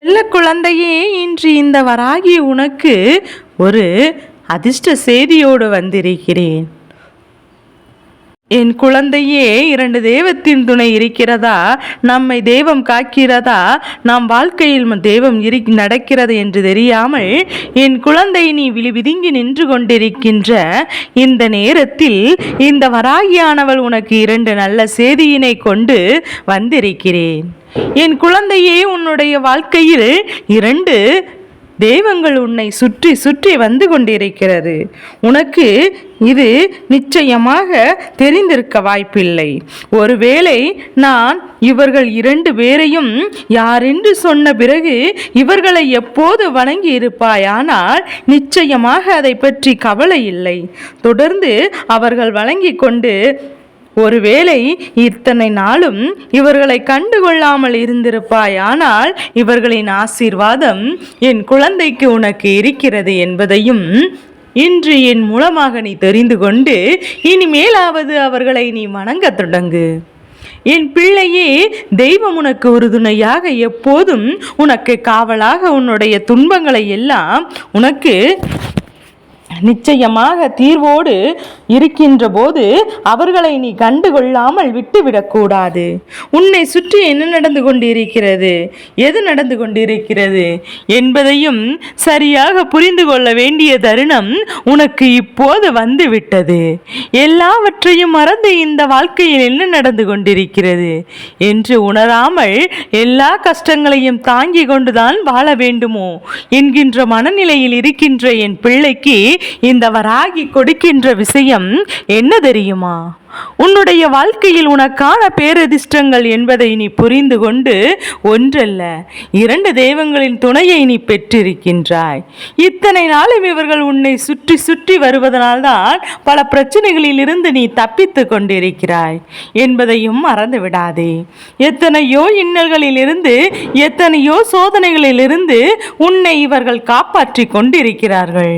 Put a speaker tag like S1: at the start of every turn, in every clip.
S1: இல்ல குழந்தையே, இன்று இந்த வராகி உனக்கு ஒரு அதிர்ஷ்ட செய்தியோடு வந்திருக்கிறேன். என் குழந்தையே, 2 தெய்வத்தின் துணை இருக்கிறதா, நம்மை தெய்வம் காக்கிறதா, நம் வாழ்க்கையில் தெய்வம் நடக்கிறது என்று தெரியாமல் என் குழந்தை நீ விழிவிதுங்கி நின்று கொண்டிருக்கின்ற இந்த நேரத்தில் இந்த வராகியானவள் உனக்கு 2 நல்ல செய்தியினை கொண்டு வந்திருக்கிறேன். என் குழந்தையே, உன்னுடைய வாழ்க்கையில் 2 தெய்வங்கள் உன்னை சுற்றி சுற்றி வந்து கொண்டிருக்கிறது. உனக்கு இது நிச்சயமாக தெரிந்திருக்க வாய்ப்பில்லை. ஒருவேளை நான் இவர்கள் 2 பேரையும் யாரென்று சொன்ன பிறகு இவர்களை எப்போது வணங்கி இருப்பாயானால் நிச்சயமாக அதை பற்றி கவலை இல்லை. தொடர்ந்து அவர்கள் வணங்கி கொண்டு ஒருவேளை இத்தனை நாளும் இவர்களை கண்டுகொள்ளாமல் இருந்திருப்பாயானால் இவர்களின் ஆசீர்வாதம் என் குழந்தைக்கு உனக்கு இருக்கிறது என்பதையும் இன்று என் மூலமாக நீ தெரிந்து கொண்டு இனிமேலாவது அவர்களை நீ வணங்க தொடங்கு. என் பிள்ளையே, தெய்வம் உனக்கு உறுதுணையாக எப்போதும் உனக்கு காவலாக உன்னுடைய துன்பங்களை எல்லாம் உனக்கு நிச்சயமாக தீர்வோடு இருக்கின்ற போது அவர்களை நீ கண்டுகொள்ளாமல் விட்டுவிடக்கூடாது. உன்னை சுற்றி என்ன நடந்து கொண்டிருக்கிறது, எது நடந்து கொண்டிருக்கிறது என்பதையும் சரியாக புரிந்து கொள்ள வேண்டிய தருணம் உனக்கு இப்போது வந்துவிட்டது. எல்லாவற்றையும் மறந்து இந்த வாழ்க்கையில் என்ன நடந்து கொண்டிருக்கிறது என்று உணராமல் எல்லா கஷ்டங்களையும் தாங்கி கொண்டுதான் வாழ வேண்டுமோ என்கின்ற மனநிலையில் இருக்கின்ற என் பிள்ளைக்கு இந்த வராகி கொடுக்கின்ற விஷயம் என்ன தெரியுமா? உன்னுடைய வாழ்க்கையில் உனக்கான பேரதிர்ஷ்டங்கள் என்பதை நீ புரிந்து கொண்டு ஒன்றல்ல 2 தெய்வங்களின் துணையை நீ பெற்றிருக்கின்றாய். இத்தனை நாளும் இவர்கள் உன்னை சுற்றி சுற்றி வருவதனால்தான் பல பிரச்சனைகளில் இருந்து நீ தப்பித்து கொண்டிருக்கிறாய் என்பதையும் மறந்து விடாதே. எத்தனையோ இன்னல்களில் இருந்து எத்தனையோ சோதனைகளில் இருந்து உன்னை இவர்கள் காப்பாற்றி கொண்டிருக்கிறார்கள்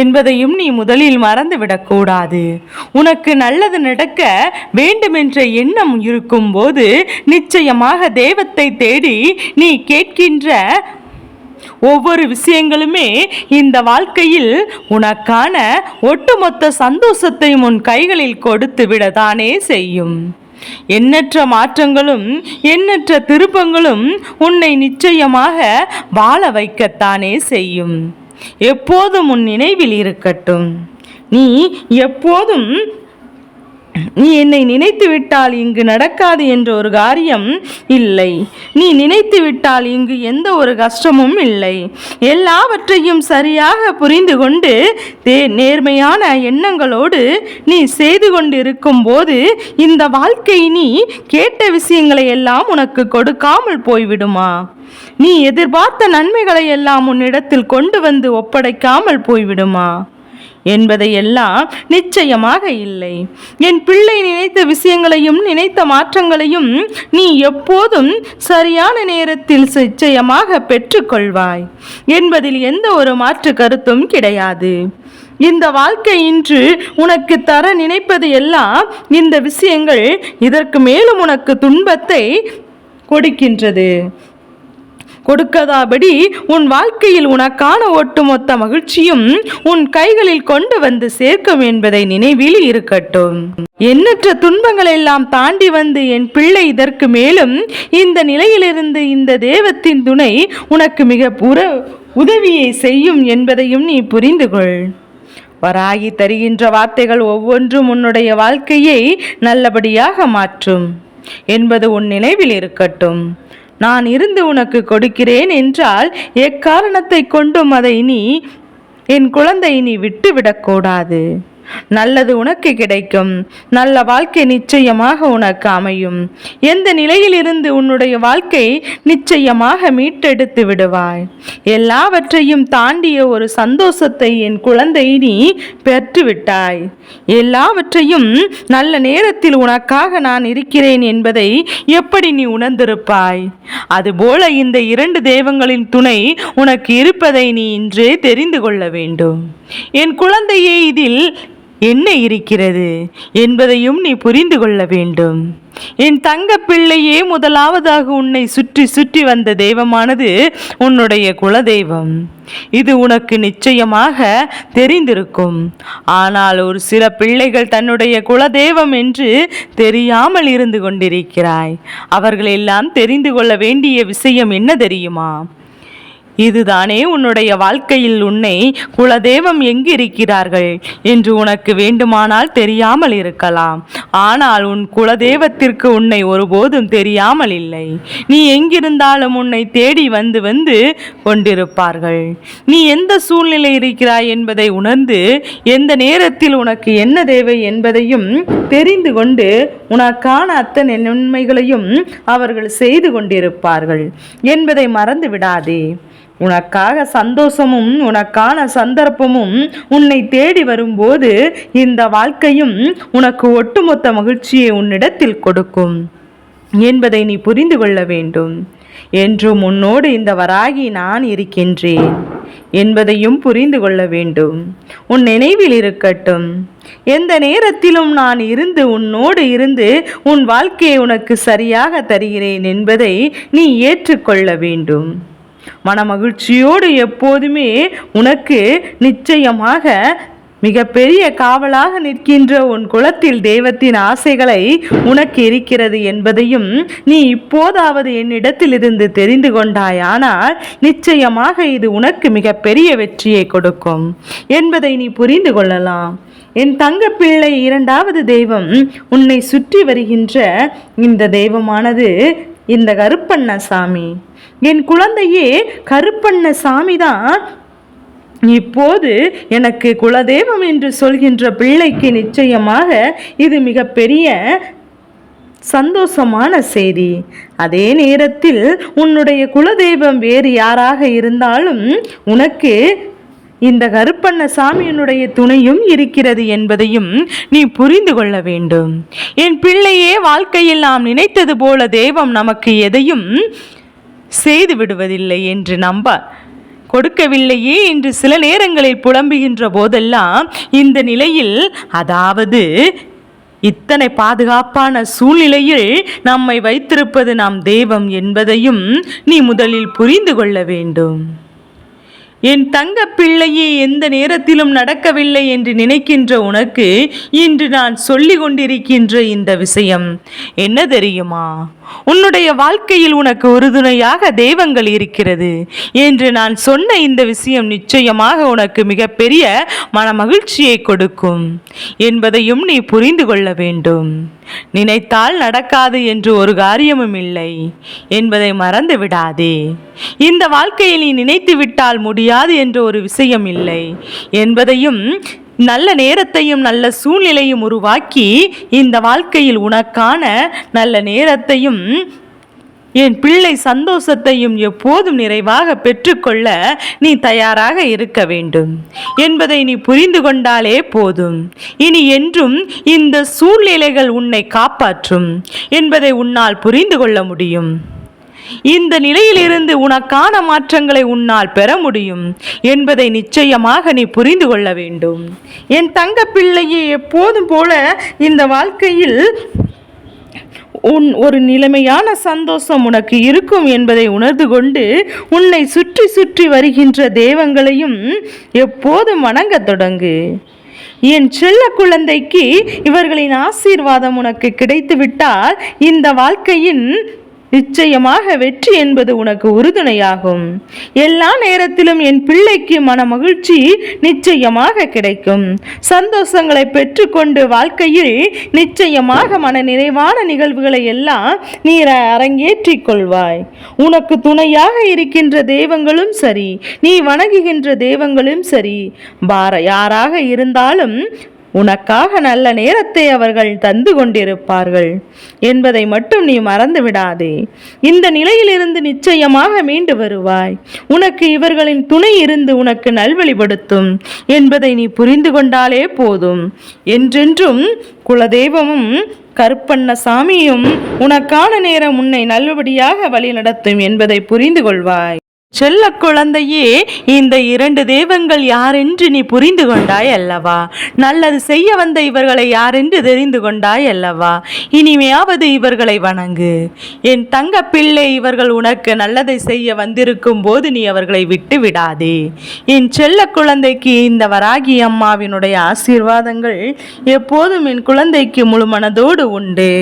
S1: என்பதையும் நீ முதலில் மறந்துவிடக்கூடாது. உனக்கு நல்லது நடக்க வேண்டுமென்ற எண்ணம் இருக்கும் போது நிச்சயமாக தெய்வத்தை தேடி நீ கேட்கின்ற ஒவ்வொரு விஷயங்களுமே இந்த வாழ்க்கையில் உனக்கான ஒட்டுமொத்த சந்தோஷத்தையும் உன் கைகளில் கொடுத்து விடத்தானே செய்யும். எண்ணற்ற மாற்றங்களும் எண்ணற்ற திருப்பங்களும் உன்னை நிச்சயமாக வாழ வைக்கத்தானே செய்யும். எப்போதும் உன் நினைவில் இருக்கட்டும். நீ என்னை நினைத்து விட்டால் இங்கு நடக்காது என்ற ஒரு காரியம் இல்லை. நீ நினைத்து விட்டால் இங்கு எந்த ஒரு கஷ்டமும் இல்லை. எல்லாவற்றையும் சரியாக புரிந்து கொண்டு நேர்மையான எண்ணங்களோடு நீ செய்து கொண்டிருக்கும் போது இந்த வாழ்க்கை நீ கேட்ட விஷயங்களை எல்லாம் உனக்கு கொடுக்காமல் போய்விடுமா? நீ எதிர்பார்த்த நன்மைகளை எல்லாம் உன்னிடத்தில் கொண்டு வந்து ஒப்படைக்காமல் போய்விடுமா என்பதையெல்லாம் நிச்சயமாக இல்லை. என் பிள்ளை நினைத்த விஷயங்களையும் நினைத்த மாற்றங்களையும் நீ எப்போதும் சரியான நேரத்தில் நிச்சயமாக பெற்றுக்கொள்வாய் என்பதில் எந்த ஒரு மாற்று கருத்தும் கிடையாது. இந்த வாழ்க்கை இன்று உனக்கு தர நினைப்பது எல்லாம் இந்த விஷயங்கள் இதற்கு மேலும் உனக்கு துன்பத்தை கொடுக்கதாபடி உன் வாழ்க்கையில் உனக்கான ஒட்டுமொத்த மகிழ்ச்சியும் உன் கைகளில் கொண்டு வந்து சேர்க்கும் என்பதை நினைவில் இருக்கட்டும். எண்ணற்ற துன்பங்கள் எல்லாம் தாண்டி வந்து என் பிள்ளை இதற்கு மேலும் இந்த நிலையிலிருந்து இந்த தெய்வத்தின் துணை உனக்கு மிக உதவியை செய்யும் என்பதையும் நீ புரிந்து கொள். வராகி தருகின்ற வார்த்தைகள் ஒவ்வொன்றும் உன்னுடைய வாழ்க்கையை நல்லபடியாக மாற்றும் என்பது உன் நினைவில் இருக்கட்டும். நான் இருந்து உனக்கு கொடுக்கிறேன் என்றால் எக்காரணத்தை கொண்டும் அதை என் குழந்தை நீ விட்டுவிடக்கூடாது. நல்லது உனக்கு கிடைக்கும். நல்ல வாழ்க்கை நிச்சயமாக உனக்கு அமையும். எந்த நிலையில் இருந்து உன்னுடைய வாழ்க்கை நிச்சயமாக மீட்டெடுத்து விடுவாய். எல்லாவற்றையும் தாண்டிய ஒரு சந்தோஷத்தை என் குழந்தை நீ பெற்றுவிட்டாய். எல்லாவற்றையும் நல்ல நேரத்தில் உனக்காக நான் இருக்கிறேன் என்பதை எப்படி நீ உணர்ந்திருப்பாய்? அதுபோல இந்த 2 தெய்வங்களின் துணை உனக்கு இருப்பதை நீ இன்றே தெரிந்து கொள்ள வேண்டும். என் குழந்தையே, இதில் என்ன இருக்கிறது என்பதையும் நீ புரிந்து கொள்ள வேண்டும். என் தங்க பிள்ளையே, முதலாவதாக உன்னை சுற்றி சுற்றி வந்த தெய்வமானது உன்னுடைய குலதெய்வம். இது உனக்கு நிச்சயமாக தெரிந்திருக்கும். ஆனால் ஒரு சில பிள்ளைகள் தன்னுடைய குலதெய்வம் என்று தெரியாமல் இருந்து கொண்டிருக்கிறாய். அவர்களெல்லாம் தெரிந்து கொள்ள வேண்டிய விஷயம் என்ன தெரியுமா? இதுதானே உன்னுடைய வாழ்க்கையில் உன்னை குலதெய்வம் எங்கு இருக்கிறார்கள் என்று உனக்கு வேண்டுமானால் தெரியாமல் இருக்கலாம். ஆனால் உன் குலதெய்வத்திற்கு உன்னை ஒருபோதும் தெரியாமல் இல்லை. நீ எங்கிருந்தாலும் உன்னை தேடி வந்து வந்து கொண்டிருப்பார்கள். நீ எந்த சூழ்நிலை இருக்கிறாய் என்பதை உணர்ந்து எந்த நேரத்தில் உனக்கு என்ன தேவை என்பதையும் தெரிந்து கொண்டு உனக்கான அத்தனை நன்மைகளையும் அவர்கள் செய்து கொண்டிருப்பார்கள் என்பதை மறந்து விடாதே. உனக்காக சந்தோஷமும் உனக்கான சந்தர்ப்பமும் உன்னை தேடி வரும்போது இந்த வாழ்க்கையும் உனக்கு ஒட்டுமொத்த மகிழ்ச்சியை உன்னிடத்தில் கொடுக்கும் என்பதை நீ புரிந்து கொள்ள வேண்டும். என்றும் உன்னோடு இந்த வராகி நான் இருக்கின்றேன் என்பதையும் புரிந்து கொள்ள வேண்டும். உன் நினைவில் இருக்கட்டும். எந்த நேரத்திலும் நான் இருந்து உன்னோடு இருந்து உன் வாழ்க்கையை உனக்கு சரியாக தருகிறேன் என்பதை நீ ஏற்றுக்கொள்ள வேண்டும். மனமகிழ்ச்சியோடு எப்போதுமே உனக்கு நிச்சயமாக மிகப்பெரிய காவலாக நிற்கின்ற உன் குலத்தில் தெய்வத்தின் ஆசைகளை உனக்கு இருக்கிறது என்பதையும் நீ இப்போதாவது என்னிடத்தில் இருந்து தெரிந்து கொண்டாயானால் நிச்சயமாக இது உனக்கு மிகப்பெரிய வெற்றியை கொடுக்கும் என்பதை நீ புரிந்து கொள்ளலாம். என் தங்க பிள்ளை, இரண்டாவது தெய்வம் உன்னை சுற்றி வருகின்ற இந்த தெய்வமானது இந்த கருப்பண்ணசாமி. என் குழந்தையே, கருப்பண்ணசாமி தான் இப்போது எனக்கு குலதெய்வம் என்று சொல்கின்ற பிள்ளைக்கு நிச்சயமாக இது மிகப்பெரிய சந்தோஷமான செய்தி. அதே நேரத்தில் உன்னுடைய குலதெய்வம் வேறு யாராக இருந்தாலும் உனக்கு இந்த கருப்பண்ணசாமியினுடைய துணையும் இருக்கிறது என்பதையும் நீ புரிந்து கொள்ள வேண்டும். என் பிள்ளையே, வாழ்க்கையில் நாம் நினைத்தது போல தெய்வம் நமக்கு எதையும் செய்து விடுவதில்லை என்று நம்ப கொடுக்கவில்லையே என்று சில நேரங்களில் புலம்புகின்ற போதெல்லாம் இந்த நிலையில், அதாவது இத்தனை பாதுகாப்பான சூழ்நிலையில் நம்மை வைத்திருப்பது நாம் தெய்வம் என்பதையும் நீ முதலில் புரிந்து கொள்ள வேண்டும். என் தங்க பிள்ளையே, எந்த நேரத்திலும் நடக்கவில்லை என்று நினைக்கின்ற உனக்கு இன்று நான் சொல்லி கொண்டிருக்கின்ற இந்த விஷயம் என்ன தெரியுமா? உன்னுடைய வாழ்க்கையில் உனக்கு உறுதுணையாக தெய்வங்கள் இருக்கிறது என்று நான் சொன்ன இந்த விஷயம் நிச்சயமாக உனக்கு மிகப்பெரிய மன மகிழ்ச்சியை கொடுக்கும் என்பதையும் நீ புரிந்து கொள்ள வேண்டும். நினைத்தால் நடக்காது என்று ஒரு காரியமும் இல்லை என்பதை மறந்து விடாதே. இந்த வாழ்க்கையை நீ நினைத்து விட்டால் முடியாது என்ற ஒரு விஷயம் இல்லை என்பதையும், நல்ல நேரத்தையும் நல்ல சூழ்நிலையும் உருவாக்கி இந்த வாழ்க்கையில் உனக்கான நல்ல நேரத்தையும் என் பிள்ளை சந்தோஷத்தையும் எப்போதும் நிறைவாக பெற்றுக்கொள்ள நீ தயாராக இருக்க வேண்டும் என்பதை நீ புரிந்து கொண்டாலே போதும். இனி என்றும் இந்த சூழ்நிலைகள் உன்னை காப்பாற்றும் என்பதை உன்னால் புரிந்து கொள்ள முடியும். இந்த நிலையிலிருந்து உனக்கான மாற்றங்களை உன்னால் பெற முடியும் என்பதை நிச்சயமாக நீ புரிந்து கொள்ள வேண்டும். என் தங்க பிள்ளையை, எப்போதும் போல இந்த வாழ்க்கையில் ஒரு நிலைமையான சந்தோஷம் உனக்கு இருக்கும் என்பதை உணர்ந்து கொண்டு உன்னை சுற்றி சுற்றி வருகின்ற தெய்வங்களையும் எப்போதும் வணங்க தொடங்கு. என் செல்ல குழந்தைக்கு இவர்களின் ஆசீர்வாதம் உனக்கு கிடைத்துவிட்டால் இந்த வாழ்க்கையின் நிச்சயமாக வெற்றி என்பது உனக்கு உறுதுணையாகும். எல்லா நேரத்திலும் என் பிள்ளைக்கு மன மகிழ்ச்சி நிச்சயமாக கிடைக்கும். சந்தோஷங்களை பெற்றுக்கொண்டு வாழ்க்கையில் நிச்சயமாக மன நிறைவான நிகழ்வுகளை எல்லாம் நீ அரங்கேற்றிக் கொள்வாய். உனக்கு துணையாக இருக்கின்ற தெய்வங்களும் சரி, நீ வணங்குகின்ற தெய்வங்களும் சரி, யாராக இருந்தாலும் உனக்காக நல்ல நேரத்தை அவர்கள் தந்து கொண்டிருப்பார்கள் என்பதை மட்டும் நீ மறந்து விடாதே. இந்த நிலையிலிருந்து நிச்சயமாக மீண்டு வருவாய். உனக்கு இவர்களின் துணை இருந்து உனக்கு நல்வழிப்படுத்தும் என்பதை நீ புரிந்து கொண்டாலே போதும். என்றென்றும் குலதெய்வமும் கருப்பண்ணசாமியும் உனக்கான நேரம் உன்னை நல்லபடியாக வழி நடத்தும் என்பதை புரிந்து கொள்வாய். செல்ல குழந்தையே, இந்த 2 தெய்வங்கள் யாரென்று நீ புரிந்து கொண்டாய் அல்லவா? நல்லது செய்ய வந்த இவர்களை யாரென்று தெரிந்து கொண்டாய் அல்லவா? இனிமையாவது இவர்களை வணங்கு. என் தங்க பிள்ளை, இவர்கள் உனக்கு நல்லதை செய்ய வந்திருக்கும் போது நீ அவர்களை விட்டு விடாதே. என் செல்ல குழந்தைக்கு இந்த வராகி அம்மாவினுடைய ஆசீர்வாதங்கள் எப்போதும் என் குழந்தைக்கு முழு மனதோடு உண்டு.